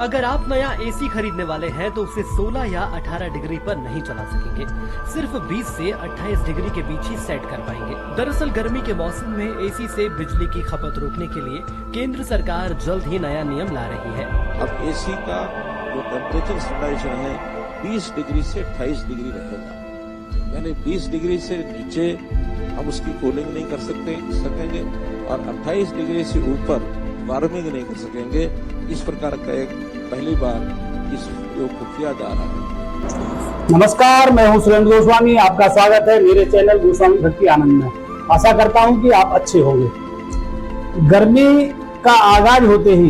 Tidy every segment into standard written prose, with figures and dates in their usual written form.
अगर आप नया एसी खरीदने वाले हैं तो उसे 16 या 18 डिग्री पर नहीं चला सकेंगे, सिर्फ 20 से 28 डिग्री के बीच ही सेट कर पाएंगे। दरअसल गर्मी के मौसम में एसी से बिजली की खपत रोकने के लिए केंद्र सरकार जल्द ही नया नियम ला रही है। अब एसी का जो टेम्परेचर स्टेबलाइजेशन है 20 डिग्री से 28 डिग्री रहेगा, यानी 20 डिग्री से नीचे हम उसकी कूलिंग नहीं कर सकेंगे और 28 डिग्री से ऊपर वार्मिंग नहीं कर सकेंगे। इस प्रकार का एक पहली बार इस प्रयोग को किया जा रहा है। नमस्कार, मैं हूं सुरेंद्र गोस्वामी। आपका स्वागत है मेरे चैनल गोस्वामी भक्ति आनंद में। आशा करता हूं कि आप अच्छे होंगे। गर्मी का आगाज होते ही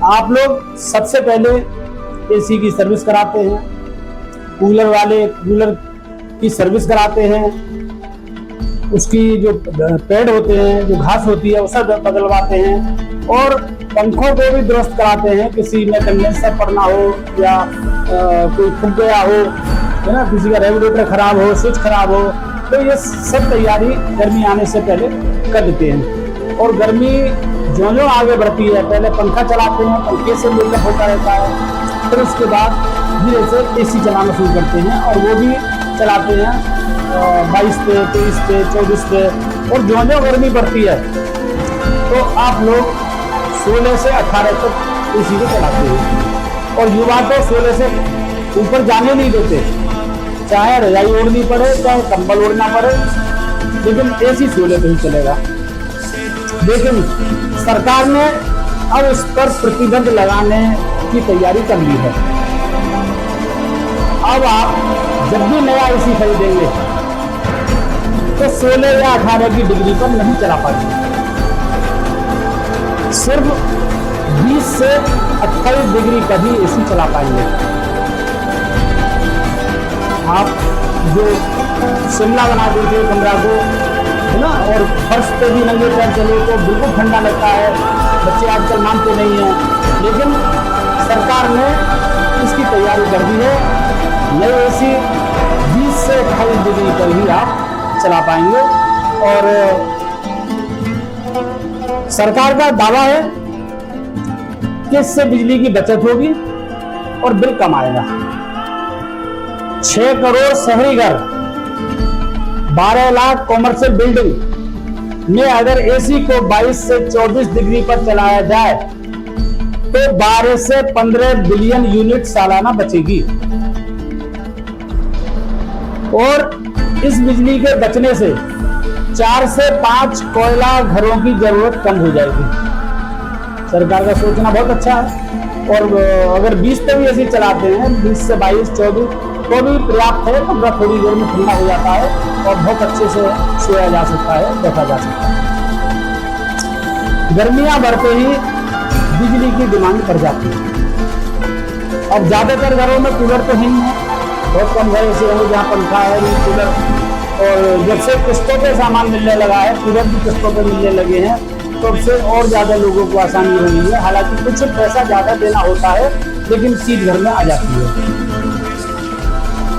आप लोग सबसे पहले एसी की सर्विस कराते हैं, कूलर वाले कूलर की सर्विस कराते हैं, उसकी जो पेड़ होते हैं, जो घास होती है, वो सब बदलवाते हैं और पंखों को भी दुरुस्त कराते हैं। किसी में कंडेंसर पड़ना हो या कोई फूक गया हो, है ना, किसी का रेगुलेटर खराब हो, स्विच खराब हो, तो ये सब तैयारी गर्मी आने से पहले कर देते हैं। और गर्मी जो आगे बढ़ती है, पहले पंखा चलाते हैं, पंखे से मेकअप होता रहता है, फिर उसके बाद धीरे से एसी चलाना शुरू करते हैं और वो भी चलाते हैं 22 पे, 23 पे, 24 पे। और जो गर्मी बढ़ती है तो आप लोग 16 से 18 तक एसी को चलाते हैं। और युवा तो 16 से ऊपर जाने नहीं देते, चाहे रजाई ओढ़नी पड़े, चाहे कंबल ओढ़ना पड़े, लेकिन एसी 16 पे ही चलेगा। लेकिन सरकार ने अब इस पर प्रतिबंध लगाने की तैयारी कर ली है। अब आप जब भी नया एसी खरीदेंगे तो 16 या 18 की डिग्री पर नहीं चला पाएंगे, सिर्फ 20 से 28 डिग्री का ही एसी चला पाएंगे। आप जो शिमला बना देंगे कमरा को, है ना, और फर्श पे भी नंगे पैर चले तो बिल्कुल ठंडा लगता है। बच्चे आजकल मानते नहीं हैं, लेकिन सरकार ने इसकी तैयारी कर दी है। नए एसी 20 से 28 डिग्री पर ही आप चला पाएंगे। और सरकार का दावा है कि इससे बिजली की बचत होगी और बिल कम आएगा। 6 करोड़ शहरी घर, 12 लाख कॉमर्शियल बिल्डिंग में अगर एसी को 22 से 24 डिग्री पर चलाया जाए तो 12 से 15 बिलियन यूनिट सालाना बचेगी। और इस बिजली के बचने से 4 से 5 कोयला घरों की जरूरत कम हो जाएगी। सरकार का सोचना बहुत अच्छा है। और अगर 20 पे भी ऐसे चलाते हैं, 20 से 22, 24 तो भी पर्याप्त है। कमरा थोड़ी देर में ठंडा हो जाता है और बहुत अच्छे से सोया जा सकता है, देखा जा सकता है। गर्मियां बढ़ते ही बिजली की डिमांड बढ़ जाती है। अब ज्यादातर घरों में कूलर तो नहीं है, बहुत कम घर ऐसे होंगे जहाँ पंखा है, कूलर। और जब से किस्तों पे सामान मिलने लगा है, कूलर भी किस्तों पे मिलने लगे हैं, तो अब से और ज्यादा लोगों को आसानी हो गई है। हालांकि कुछ पैसा ज्यादा देना होता है, लेकिन चीज घर में आ जाती है।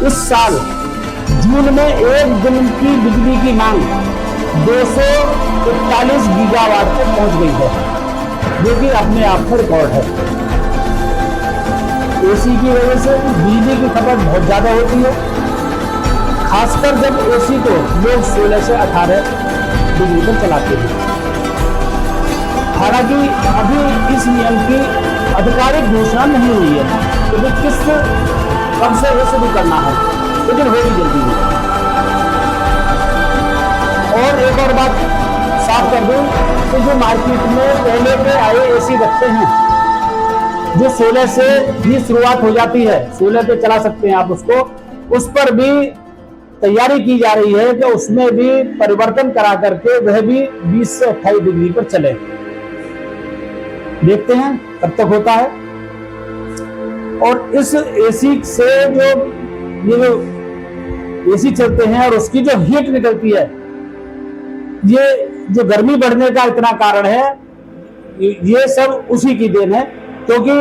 इस साल जून में एक दिन की बिजली की मांग 241 गीगावाट तक पहुंच गई है, जो कि अपने आप में रिकॉर्ड है। एसी की वजह से बिजली की खपत बहुत ज्यादा होती है, खासकर जब एसी को लोग 16 से 18 डिग्री पर चलाते हैं। हालांकि अभी इस नियम की आधिकारिक घोषणा नहीं हुई है, तो किस कब से ये शुरू करना है, लेकिन होगी जल्दी है। और एक और बात साफ कर दूं कि जो मार्केट में पहले के आए एसी रखते हैं, जो 16 से भी शुरुआत हो जाती है, 16 पे चला सकते हैं आप उसको, उस पर भी तैयारी की जा रही है कि उसमें भी परिवर्तन करा करके वह भी 20 से 28 डिग्री पर चले। देखते हैं कब तक होता है। और इस एसी से जो एसी चलते हैं और उसकी जो हीट निकलती है, ये जो गर्मी बढ़ने का इतना कारण है, ये सब उसी की देन है। क्योंकि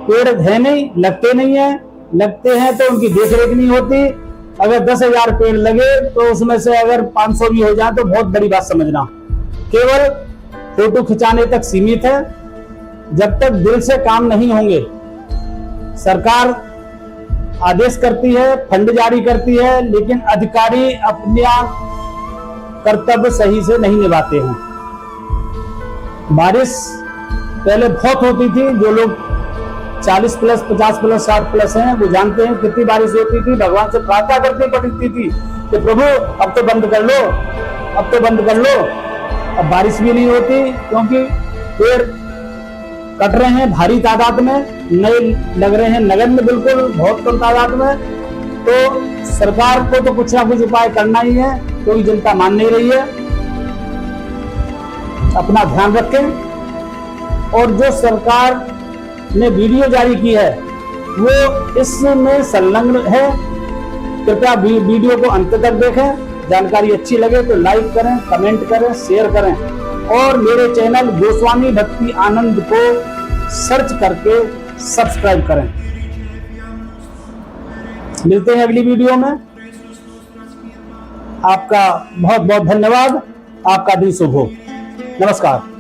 पेड़ है नहीं, लगते नहीं है, लगते हैं तो उनकी देखरेख नहीं होती। अगर 10,000 पेड़ लगे तो उसमें से अगर 500 भी हो जाए तो बहुत बड़ी बात समझना। केवल फोटो खिंचाने तक सीमित है जब तक दिल से काम नहीं होंगे, सरकार आदेश करती है, फंड जारी करती है, लेकिन अधिकारी अपना कर्तव्य सही से नहीं निभाते हैं। बारिश पहले बहुत होती थी, जो लोग 40 प्लस 50 प्लस 60 प्लस हैं वो जानते हैं कितनी बारिश होती थी। भगवान से प्रार्थना करनी पड़ती थी कि प्रभु अब तो बंद कर लो, अब तो बंद कर लो। अब बारिश भी नहीं होती क्योंकि पेड़ कट रहे हैं भारी तादाद में, नए लग रहे हैं नगर में बिल्कुल बहुत कम तादाद में। तो सरकार को तो कुछ ना कुछ उपाय करना ही है, कोई जनता मान नहीं रही है। अपना ध्यान रखें। और जो सरकार ने वीडियो जारी की है वो इसमें संलग्न है। कृपया वीडियो को अंत तक देखें। जानकारी अच्छी लगे तो लाइक करें, कमेंट करें, शेयर करें और मेरे चैनल गोस्वामी भक्ति आनंद को सर्च करके सब्सक्राइब करें। मिलते हैं अगली वीडियो में। आपका बहुत बहुत धन्यवाद। आपका दिन शुभ हो। नमस्कार।